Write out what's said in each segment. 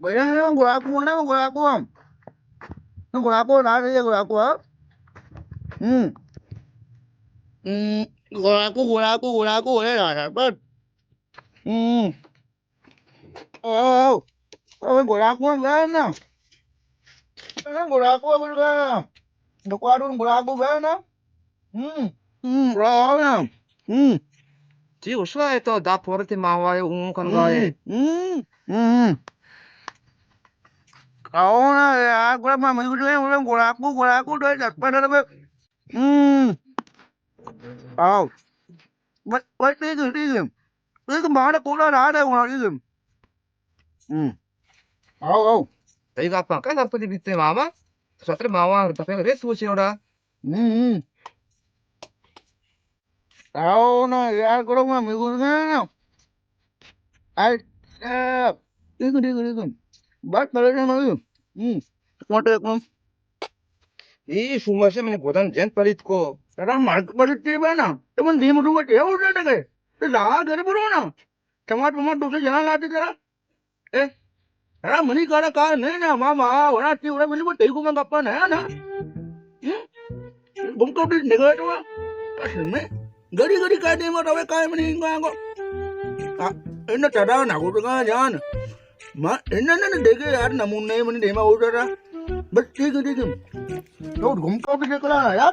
Bayang gulaku mana gulaku am. Gulaku nari ya gulaku am. Hmm. Gulaku ya dapat. Hmm. Oh. Oh gulaku mana? Gulaku mana? Gulaku gulaku mana? Hmm. Rồi. Hmm. जी उसका है तो दा पोरते मावा है उन कन गाए Kau na ya, aku lah mami udah yang udah gulaku udah dapat ada be. Kau. Baik tiga mana kula ada orang tiga. Kau. तई का पका सब तो बीते मामा सत्र मावा tapi रे सोचे ओड़ा Kau na ya, aku lah mami udah. Ay, tiga. Baik pada yang mami. Mata aku. ई सुमा से मैंने गोदान जैन पलित को Kadang mark balik tiba na. Teman di mudu kat ya udah dah ke. Dah dari baru na. Tomat dosa jalan lagi kira. Eh, karena meni kara kara nih na mama orang ti orang meni buat tegu mang apa na. Bungkau di negara tu ah. Kasih me. Gari kaya ni mah tahu kaya meni enggak kok. Ah, ini cara na aku dengar jangan. Ma, ini dege yaar namun nih meni dema udah dah. But tiga. Tuh bungkau di negara yaar.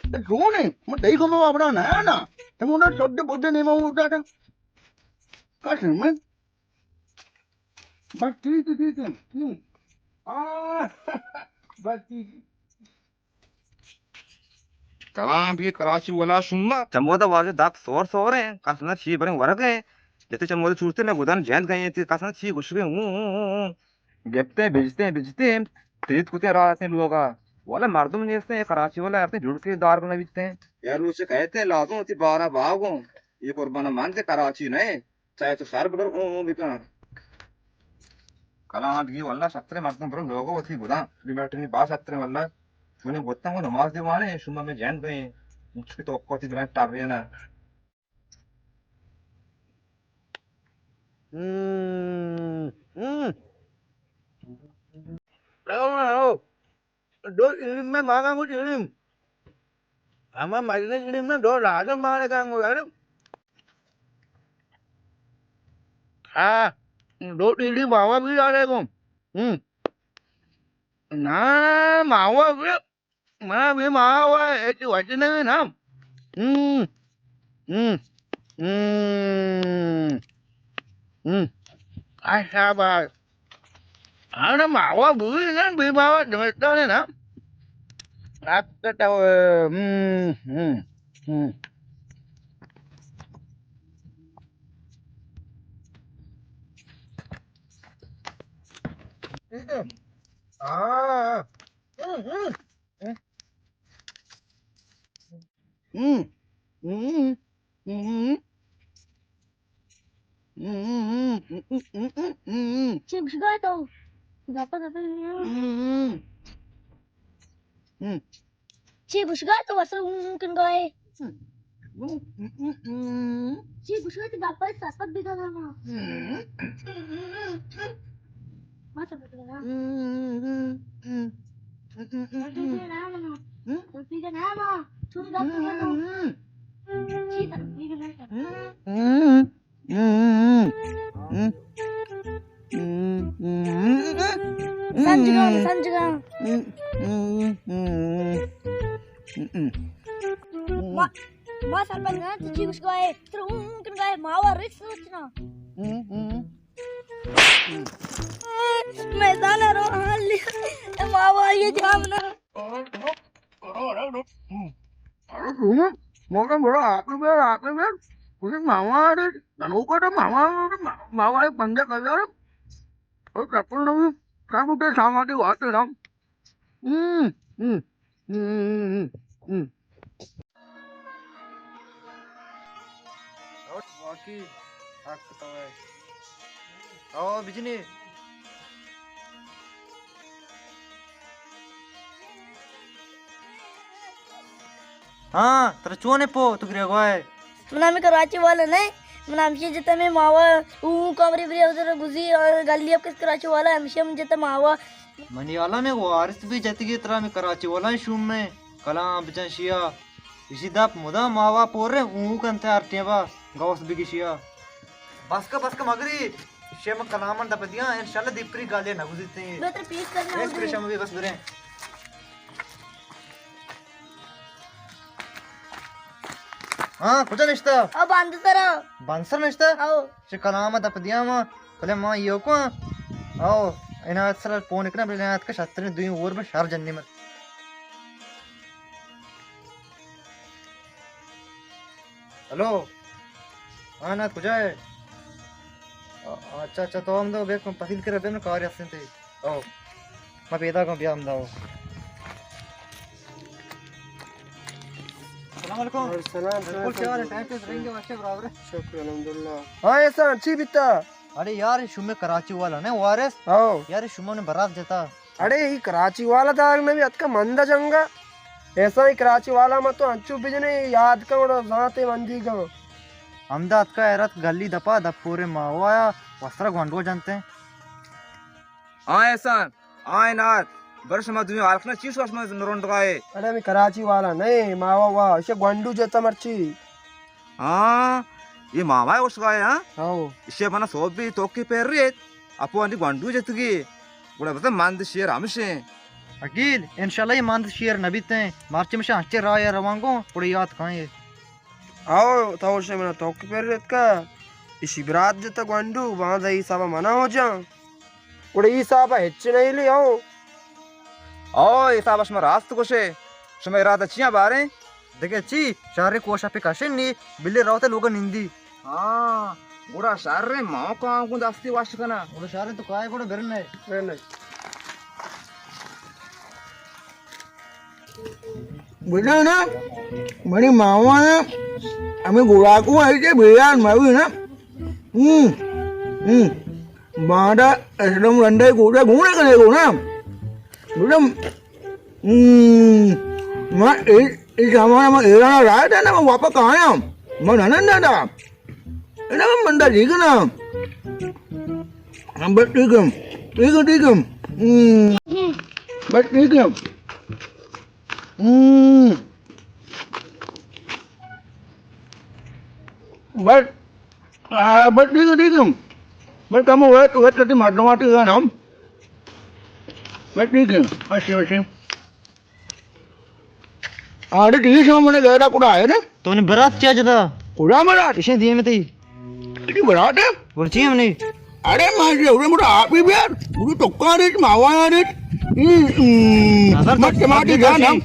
क्यों नहीं मैं दही को मैं अपना नया ना तुम उन्हें छोटे बुद्धे नहीं मैं उठा था कैसे मैं बस ठीक है बस ठीक कलां भी कराची वाला सुमा चमोदा वाजे दाक सोर है कासना छी बरे वरग है जते चमोदा छूटते ना गोदान जैन गए थे कासना छी घुस गए गेपते बेचते तेज कुते रात हैं लोग वाला मर्दम जैसे कराची वाला अपने जुड़ के दार बना बेचते हैं यार उससे कहते हैं लादो होती 12 भागो ये कुर्बाना मानते कराची नहीं चाहे तो सार बदल बिका कला भी वाला सत्रे मर्दम बरो लोगो होती गोदा लिमिट बात सत्रे वाला मैंने बोलता हूँ नमाज दिवाने सुबह में जैन गए मुझे तो कोती बिना टाप ना đâu đôi im mấy mà con có chịu im mà mày nó im nó đổ lại cái mà này con ngồi đó đổ đi vào cái video đây không nè màu quá biết mà bị màu quá chứ vậy chứ nữa nè ừ ừ ai sao bà nó màu quá bữa nó bị màu rồi đó đây nè cái đâu à Chegado. Dá pra ver. Chị buscado você mungkin gay. Chị buscado dapat sapat bisa nama. Masa betul nama. Tapi nama. Tapi nama. Sudah nama. Chị tak pilih nama. Sanjungan. Ma sampai nggak cici gus gue terus mungkin gue mau waris lucu मैदान रोहान लिया मावा ये जामना một cái bữa lạc cái biết cái màu đấy là ngủ có đó màu ấy bằng đất rồi đó ở cặp nó cái cái sao mà đi gọi từ đâu बाकी आग बताओ है आओ बिजनी हाँ तेरा चुआ ने पो तू गिरे गए मैं कराची वाले ने मन आमचे जिथे मी मावा कमरे बिरे उधर गुजी गली अब किस कराची वाला हमेशा हम जिथे मावा मनियाला में वारिस भी जत की तरह में कराची वाला शुम में कलाम बचन शिया इसी दाप मुदा मावा पोरे कंते आरटेबा गौस भी शिया बस का मगरी शेम कलामन दपदिया इंशाल्लाह दीपरी गाले ना गुजरते हैं बेहतर पीस करना इस प्रेशर में भी बस बरे हाँ कुछ निश्ता अब बांध तरह बांसर निश्ता आओ शे कलाम दपदिया मा कले मां यो को आओ इना सर फोन इकना बिना का छात्र दुई और में शहर जन्नी मत हेलो हाँ ना कुछ है अच्छा तो हम दो बेक पसील के रबे में कार यासन थे ओ मैं पैदा को बिया हम दाओ अस्सलाम वालेकुम सलाम बिल्कुल क्या है टाइम पे रहेंगे वैसे बराबर है शुक्र अल्हम्दुलिल्लाह। हाँ ऐसा अच्छी बिता। अरे यार शुमे कराची वाला ने वारिस आओ यार शुमा ने बारात जता अरे ही कराची वाला दाग में भी अतका मंदा जंगा ऐसा ही कराची वाला मत तो अच्छू बिजने याद का और जाते मंदी का अहमदाबाद का एरत गली दपा दपूरे मावाया वस्त्र गंडो जानते हैं हाँ एहसान हाँ नार वर्ष में तुम्हें आलखना चीज वर्ष में नरोंड का है अरे मैं कराची वाला नहीं मावा वाह इसे गंडू जता मर्ची हाँ ये मामा है उसका है हाँ आओ इसे बना सोब भी तो के पैर रहे अपो अंडी गंडू जतगी बड़ा बता मंद शेर हमसे अकील इंशाल्लाह ये मंद शेर नबीते मार्च में शांचे राय रवांगो पूरी याद खाए आओ तो उसे मैंने तो के पैर रेत का इसी बरात जता गंडू वहां दही साबा मना हो जा उड़े ई साबा हिच नहीं ले आओ ओ ये साब असम रास्त को से समय रात अच्छियां बारे देखे ची शारे कोशा पे काशे नी बिल्ले रावते लोग निंदी हाँ बुरा सारे माँ को आँखों दास्ती वाश करना वो शारे तो काय को बेरने बेटा ना मनी मावा ना हमें गोरा को ऐसे बेयान मावी ना बाड़ा एकदम रंडे गोरा घूमने का नहीं गोना बेटा मैं इस हमारा मैं एरा ना रहा था ना मैं वापस कहाँ आया मैं ननंदा था इन्हें मैं मंदा ठीक है ना हम बस ठीक है बस ठीक है बस ठीक है बस kamu wait tadi mati kan om bas ठीक है masih ada di sama mana gaya kuda है ना तूने बारात क्या जता कुड़ा मरा इसे दिए में थी ini berat ya बोलची हमने अरे masih udah muda api biar udah tokar itu mawa ada mati kan om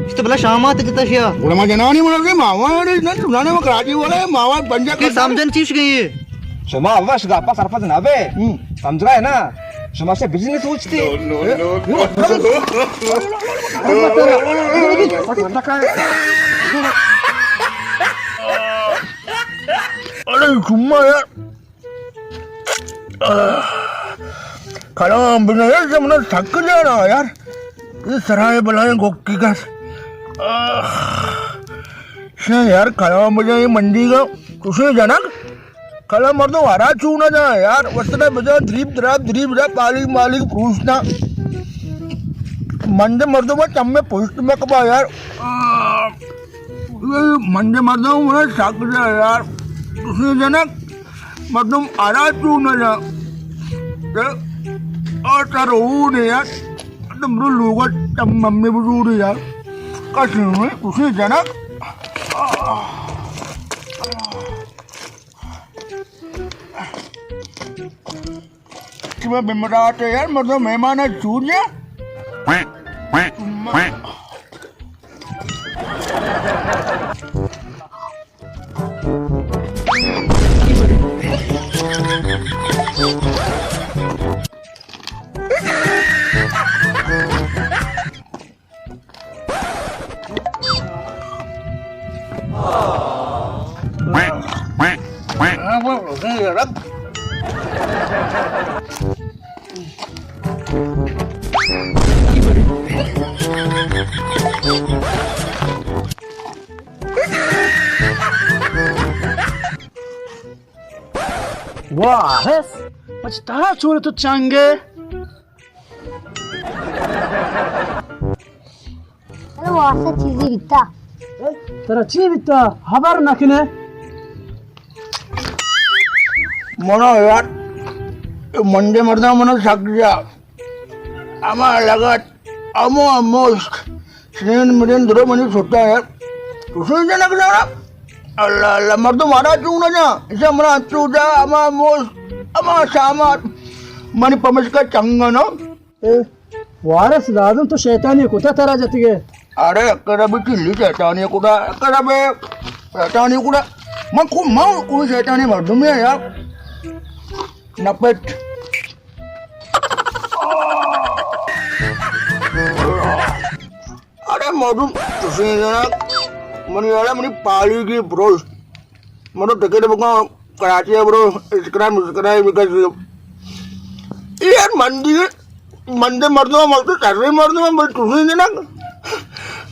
इस तो भला शामात कितना शिया udah mah jangan ini mana mawa ada nanti sebenarnya mah keraji वाला mawa पंजा के समझन चीज गई है सुमा अवश्य गापा सरपंच ना बे समझ रहा है ना सुमा से बिजनेस सोचती अरे cuma ya kalau benar sebenarnya sakit ya ना यार ये सराय बलाए गोकी का यार kalau मुझे ये मंडी का कुछ जाना kalau मर्दों हरा चूना जा यार वस्त्र बजा द्रीप द्राप मालिक मालिक पूछना मंदे मर्दों में चम्मे पुष्ट में कबा यार ये मंदे मर्दों में साक जा यार दूसरे जनक मर्दों हरा चूना जा और तारो ने यार तुम लोग तम मम्मी बुजुर्ग यार कैसे हुए दूसरे जनक मैं बिमराते यार मतलब मेहमान है चूरिया वारस मचता चोर तो चांगे अरे वो ऐसा चीज़ी बिता तेरा ची बिता हबर नखने मनो यार मंडे मरदा मनो सागजा आमा लगत अमो अमो स्नेन मिडन दुरो मनी छोटा यार तुझे जाना क्या अल्लाह अल्लाह मर्दो मारा क्यों ना जा इसे मना चूजा अमा मोस अमा सामा मनी पमस का चंगा ना वारस दादम तो शैतानी कुता तेरा जतिगे अरे अकरा भी चिल्ली शैतानी कुड़ा अकरा बे शैतानी कुड़ा मैं कोई शैतानी मर्दो में यार नपट अरे मधु तुझे जाना मनी वाला मनी पाली की ब्रो मनो टिकट बुका कराची है ब्रो इसकरा बिकॉज यार मंदे मर्दों मर्दों सर्वे मर्दों में तुझे जाना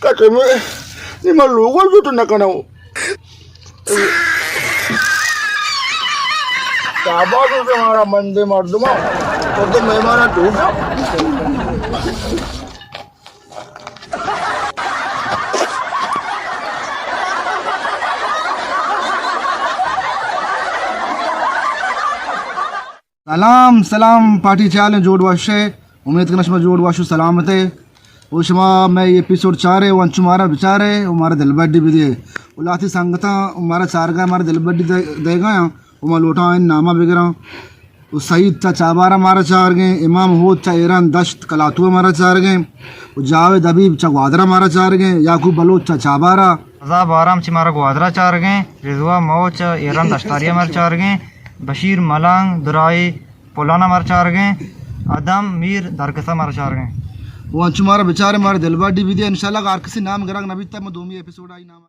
कैसे में नहीं मैं लोगों से तो न करना हूँ शाबाश है तुम्हारा मंदे मर्दों तो मेहमान टूटा सलाम सलाम पार्टी चाल जोड़ वाशे उम्मीद करना शमा जोड़ वाशु सलामत है वो शमा मैं ये एपिसोड चाह रहे वन तुम्हारा बेचारे हमारा दिल बड्डी भी दिए उलाती संगता हमारा चार गया हमारा दिल बड्डी दे गया वो लोटा नामा बिगड़ा वो सईद चा चाबारा हमारा चार गए इमाम होद चा ईरान दश्त कलातू हमारा चार गए वो जावेद हबीब चा ग्वादरा हमारा चार गए याकूब बलोच चा चाबारा अजाब आराम से हमारा ग्वादरा चार गए रिजवा मौच ईरान दश्तारिया हमारे चार गए बशीर मलांग दुराई पोलाना हमारे चार गए आदम मीर दरकसा हमारे चार गए वो तुम्हारा बेचारे हमारे दिल बड्डी भी दिए इंशाल्लाह अगर किसी नाम गरग नबी तक में 2 एपिसोड आई नाम